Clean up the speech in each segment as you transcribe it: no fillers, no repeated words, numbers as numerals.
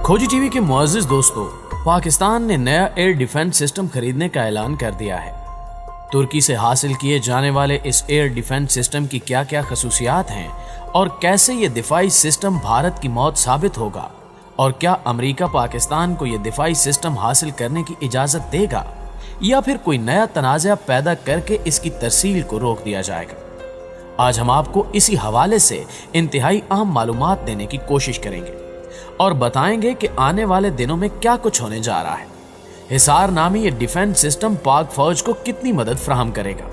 खोजी टीवी के मुअज़्ज़िज़ दोस्तों, पाकिस्तान ने नया एयर डिफेंस सिस्टम खरीदने का ऐलान कर दिया है। तुर्की से हासिल किए जाने वाले इस एयर डिफेंस सिस्टम की क्या क्या खसूसियात हैं और कैसे ये दिफाई सिस्टम भारत की मौत साबित होगा, और क्या अमेरिका पाकिस्तान को ये दिफाई सिस्टम हासिल करने की इजाजत देगा या फिर कोई नया तनाज़ा पैदा करके इसकी तरसील को रोक दिया जाएगा। आज हम आपको इसी हवाले से इंतहाई अहम मालूमात देने की कोशिश करेंगे और बताएंगे कि आने वाले दिनों में क्या कुछ होने जा रहा है। हिसार नामी ये डिफेंस सिस्टम पाक फौज को कितनी मदद फराहम करेगा।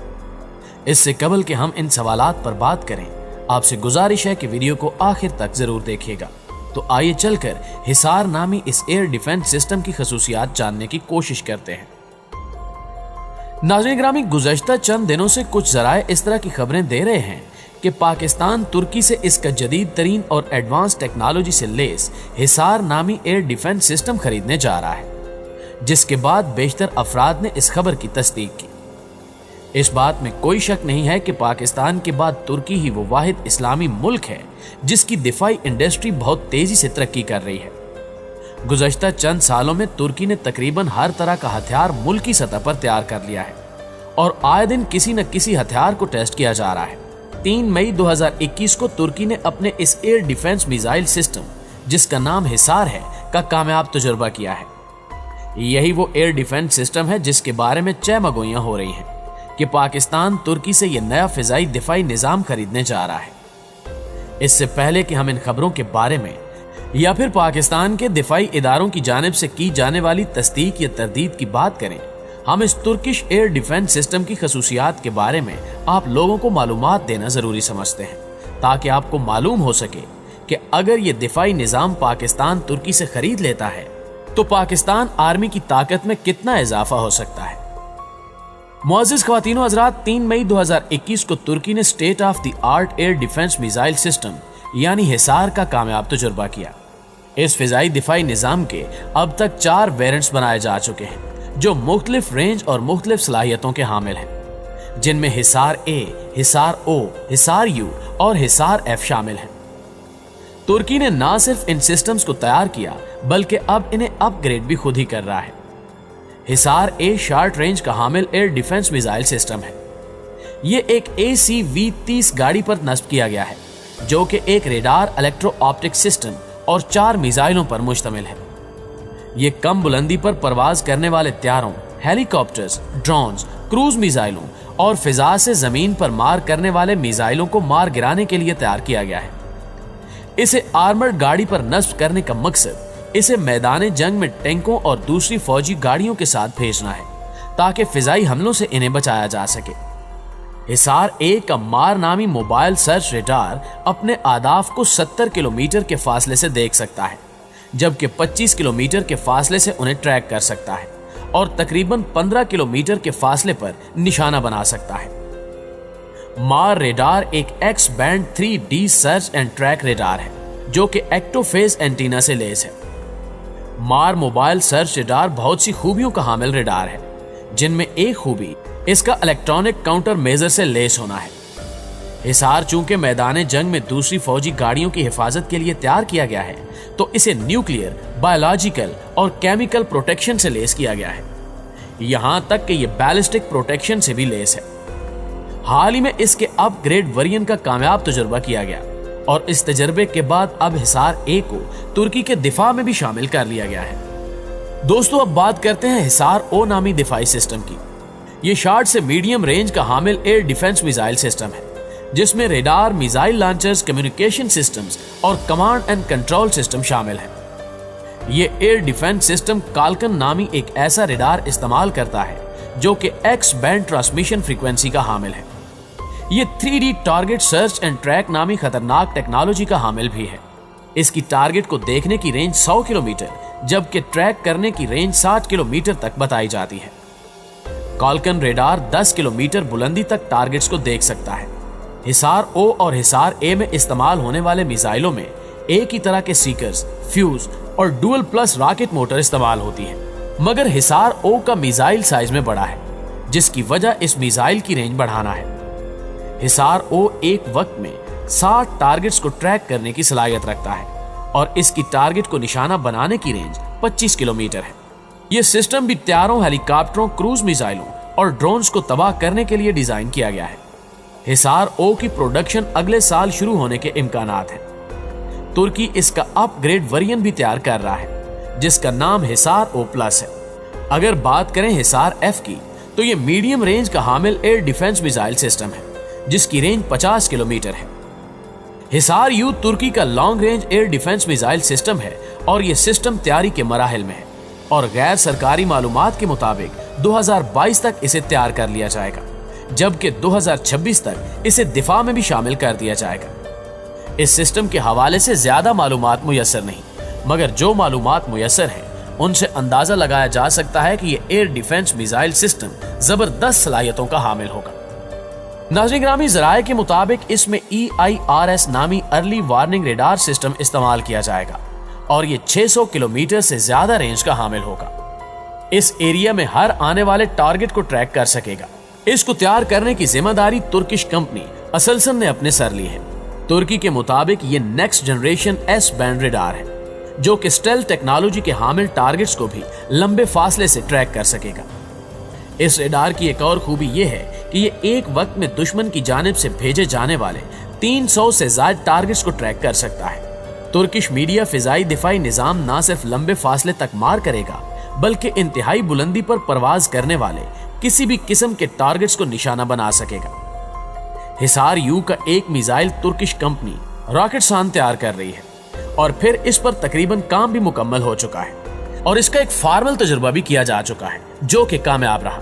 इससे कबल कि हम इन सवालात पर बात करें, आपसे गुजारिश है कि वीडियो को आखिर तक जरूर देखिएगा। तो आइए चलकर हिसार नामी इस एयर डिफेंस सिस्टम की खसूसियात जानने की कोशिश करते हैं। नाज़रीन ग्रामी, गुज़श्ता चंद दिनों से कुछ ज़राए इस तरह की खबरें दे रहे हैं कि पाकिस्तान तुर्की से इसका जदीद तरीन और एडवांस टेक्नोलॉजी से लेस हिसार नामी एयर डिफेंस सिस्टम खरीदने जा रहा है, जिसके बाद बेशतर अफराद ने इस खबर की तस्दीक की। इस बात में कोई शक नहीं है कि पाकिस्तान के बाद तुर्की ही वो वाहिद इस्लामी मुल्क है जिसकी दिफाई इंडस्ट्री बहुत तेजी से तरक्की कर रही है। गुज़श्ता चंद सालों में तुर्की ने तकरीबन हर तरह का हथियार मुल्की सतह पर तैयार कर लिया है और आए दिन किसी न किसी हथियार को टेस्ट किया जा रहा है। 3 मई 2021 को तुर्की ने अपने इस एयर डिफेंस मिसाइल सिस्टम, जिसका नाम हिसार है, का कामयाब तजुर्बा किया है। यही वो एयर डिफेंस सिस्टम है जिसके बारे में चहमगोइयां हो रही हैं कि पाकिस्तान तुर्की से यह नया फिजाई दिफाई निजाम खरीदने जा रहा है। इससे पहले कि हम इन खबरों के बारे में या फिर पाकिस्तान के दिफाई इदारों की जानिब से की जाने वाली तस्दीक या तरदीद की बात करें, हम इस तुर्किश एयर डिफेंस सिस्टम की खसूसियात के बारे में आप लोगों को मालूमात देना जरूरी समझते हैं, ताकि आपको मालूम हो सके कि अगर ये दिफाई निजाम पाकिस्तान तुर्की से खरीद लेता है तो पाकिस्तान आर्मी की ताकत में कितना इजाफा हो सकता है। मुअज़्ज़िज़ ख्वातीन व हज़रात, 3 मई 2021 को तुर्की ने state of the art air defence missile system यानी हिसार का कामयाब तजुर्बा किया। इस फिजाई दिफाई निजाम के अब तक 4 वेरिएंट्स बनाए जा चुके हैं जो मुख्तलिफ रेंज और मुख्तलिफ सलाहियतों के हामिल हैं, जिनमें हिसार ए, हिसार ओ, हिसार यू और हिसार एफ शामिल हैं। तुर्की ने ना सिर्फ इन सिस्टम्स को तैयार किया बल्कि अब इन्हें अपग्रेड भी खुद ही कर रहा है। हिसार ए शॉर्ट रेंज का हामिल एयर डिफेंस मिसाइल सिस्टम है। ये एक ACV-30 गाड़ी पर नस्ब किया गया है जो कि एक रेडार, इलेक्ट्रो ऑप्टिक सिस्टम और 4 मिसाइलों पर मुश्तमिल है। ये कम बुलंदी पर परवाज करने वाले त्यारों, हेलीकॉप्टर्स, ड्रोन्स, क्रूज मिसाइलों और फिजा से जमीन पर मार करने वाले मिसाइलों को मार गिराने के लिए तैयार किया गया है। इसे आर्मर्ड गाड़ी पर नस्ब करने का मकसद इसे मैदान जंग में टैंकों और दूसरी फौजी गाड़ियों के साथ भेजना है ताकि फिजाई हमलों से इन्हें बचाया जा सके। हिसार ए का मार नामी मोबाइल सर्च रेडार अपने आदाफ को 70 किलोमीटर के फासले से देख सकता है, जबकि 25 किलोमीटर के फासले से उन्हें ट्रैक कर सकता है और तकरीबन 15 किलोमीटर के फासले पर निशाना बना सकता है। मार रेडार एक x band 3D search and track radar है जो कि एक्टोफेज एंटीना से लैस है। मार मोबाइल सर्च रेडार बहुत सी खूबियों का हामिल रेडार है, जिनमें एक खूबी इसका इलेक्ट्रॉनिक काउंटर मेजर से लैस होना है। हिसार चूंकि मैदान जंग में दूसरी फौजी गाड़ियों की हिफाजत के लिए तैयार किया गया है, तो इसे न्यूक्लियर, बायोलॉजिकल और केमिकल प्रोटेक्शन से लैस किया गया है, यहां तक कि यह बैलिस्टिक प्रोटेक्शन से भी लैस है। हाल ही में इसके अपग्रेड वेरिएंट का कामयाब तजुर्बा किया गया और इस तजर्बे के बाद अब हिसार ए को तुर्की के दिफा में भी शामिल कर लिया गया है। दोस्तों, अब बात करते हैं हिसार ओ नामी दिफाई सिस्टम की। ये शॉर्ट से मीडियम रेंज का हामिल एयर डिफेंस मिसाइल सिस्टम है, जिसमें radar, missile launchers, communication systems और कमांड एंड कंट्रोल सिस्टम शामिल है। ये एयर डिफेंस सिस्टम काल्कन नामी एक ऐसा रेडार इस्तेमाल करता है जो कि एक्स बैंड ट्रांसमिशन फ्रीक्वेंसी का हामिल है। ये 3D target search and track नामी खतरनाक टेक्नोलॉजी का हामिल भी है। इसकी टारगेट को देखने की रेंज 100 किलोमीटर जबकि ट्रैक करने की रेंज 60 किलोमीटर तक बताई जाती है। काल्कन रेडार 10 किलोमीटर बुलंदी तक टारगेट्स को देख सकता है। हिसार ओ और हिसार ए में इस्तेमाल होने वाले मिसाइलों में एक ही तरह के सीकर्स, फ्यूज और डुअल प्लस रॉकेट मोटर इस्तेमाल होती है, मगर हिसार ओ का मिसाइल साइज में बड़ा है, जिसकी वजह इस मिसाइल की रेंज बढ़ाना है। हिसार ओ एक वक्त में 60 टारगेट्स को ट्रैक करने की सलाहियत रखता है और इसकी टारगेट को निशाना बनाने की रेंज 25 किलोमीटर है। यह सिस्टम भी तैयारों, हेलीकॉप्टरों, क्रूज मिसाइलों और ड्रोन्स को तबाह करने के लिए डिजाइन किया गया है। हिसार ओ की प्रोडक्शन अगले साल शुरू होने के इम्कानात हैं। तुर्की इसका अपग्रेड वेरिएंट भी तैयार कर रहा है जिसका नाम हिसार ओ प्लस है। अगर बात करें हिसार एफ की तो यह मीडियम रेंज का हामिल एयर डिफेंस मिसाइल सिस्टम है जिसकी रेंज 50 किलोमीटर है। हिसार यू तुर्की का long range air defence missile system है और यह सिस्टम तैयारी के मराहिल में है और गैर सरकारी मालूमात के मुताबिक 2022 तक इसे तैयार कर लिया जाएगा, जबकि 2026 तक इसे दिफा में भी शामिल कर दिया जाएगा। इस सिस्टम के हवाले से ज्यादा मालूमात मुयस्सर नहीं, मगर जो मालूमात मुयस्सर हैं उनसे अंदाजा लगाया जा सकता है कि यह एयर डिफेंस मिसाइल सिस्टम जबरदस्त सलाहियतों का हामिल होगा। नाज़रीन ग्रामी, ज़राए के मुताबिक इसमें EIRS नामी अर्ली वार्निंग रेडार सिस्टम इस्तेमाल किया जाएगा और ये 600 किलोमीटर से ज्यादा रेंज का हामिल होगा। इस एरिया में हर आने वाले टारगेट को ट्रैक कर सकेगा। इसको तैयार करने की जिम्मेदारी तुर्किश कंपनी असलसन ने अपने सर ली है। तुर्की के मुताबिक ये next generation S band radar है जो कि स्टेल्थ टेक्नोलॉजी के हामिल टारगेट्स को भी लंबे फासले से ट्रैक कर सकेगा। इस रेडार की एक और खूबी यह है कि ये एक वक्त में दुश्मन की जानिब से भेजे जाने वाले 300 से ज्यादा टारगेट्स को ट्रैक कर सकता है। तुर्किश मीडिया फिजाई दिफाई निजाम न सिर्फ लंबे फासले तक मार करेगा बल्कि इंतहाई बुलंदी पर परवाज करने वाले किसी भी किस्म के टारगेट्स को निशाना बना सकेगा। हिसार यू का एक मिसाइल तुर्किश कंपनी रॉकेटसान तैयार कर रही है और फिर इस पर तकरीबन काम भी मुकम्मल हो चुका है और इसका एक फार्मल तजुर्बा भी किया जा चुका है जो कि कामयाब रहा।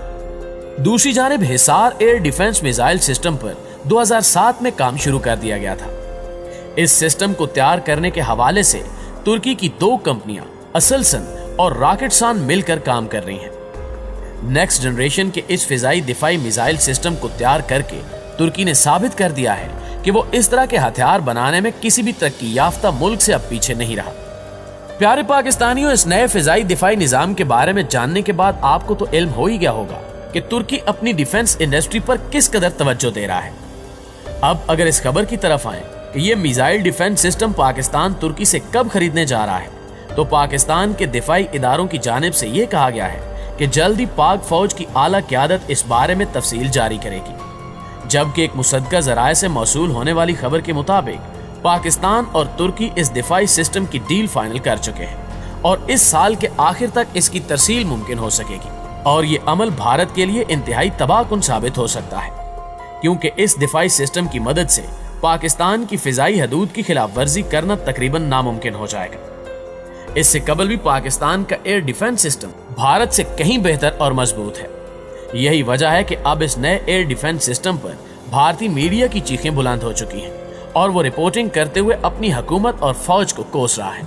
दूसरी जानिब Hisar air defence missile system पर 2007 में काम शुरू कर दिया गया था। इस सिस्टम को तैयार करने के हवाले से तुर्की की 2 कंपनियां असलसन और रॉकेटसान मिलकर काम कर रही हैं। नेक्स्ट जनरेशन के इस फिजाई दिफाई मिसाइल सिस्टम को तैयार करके तुर्की ने साबित कर दिया है कि वो इस तरह के हथियार बनाने में किसी भी तरक्की याफ्ता मुल्क से अब पीछे नहीं रहा। प्यारे पाकिस्तानियों, इस नए फिजाई दिफाई निजाम के बारे में जानने के बाद आपको तो इल्म हो ही गया होगा कि तुर्की अपनी डिफेंस इंडस्ट्री पर किस कदर तवज्जो दे रहा है। अब अगर इस खबर की तरफ आए कि ये मिसाइल डिफेंस सिस्टम पाकिस्तान तुर्की से कब खरीदने जा रहा है, तो पाकिस्तान के दिफाई इदारों की जानिब से ये कहा गया है कि जल्द ही पाक फौज की आला क़यादत इस बारे में तफसील जारी करेगी। जबकि एक मुसद्दका ज़राए से मौसूल होने वाली खबर के मुताबिक पाकिस्तान और तुर्की इस दिफाई सिस्टम की डील फाइनल कर चुके हैं और इस साल के आखिर तक इसकी तरसील मुमकिन हो सकेगी और ये अमल भारत के लिए इंतहाई तबाहकुन साबित हो सकता है, क्योंकि इस दिफाई सिस्टम की मदद से पाकिस्तान की फिजाई हदूद की खिलाफ वर्जी करना तकरीबन नामुमकिन हो जाएगा। इससे कबल भी पाकिस्तान का एयर डिफेंस सिस्टम भारत से कहीं बेहतर और मजबूत है। यही वजह है कि अब इस नए एयर डिफेंस सिस्टम पर भारतीय मीडिया की चीखें बुलंद हो चुकी हैं और वो रिपोर्टिंग करते हुए अपनी हुकूमत और फौज को कोस रहा है।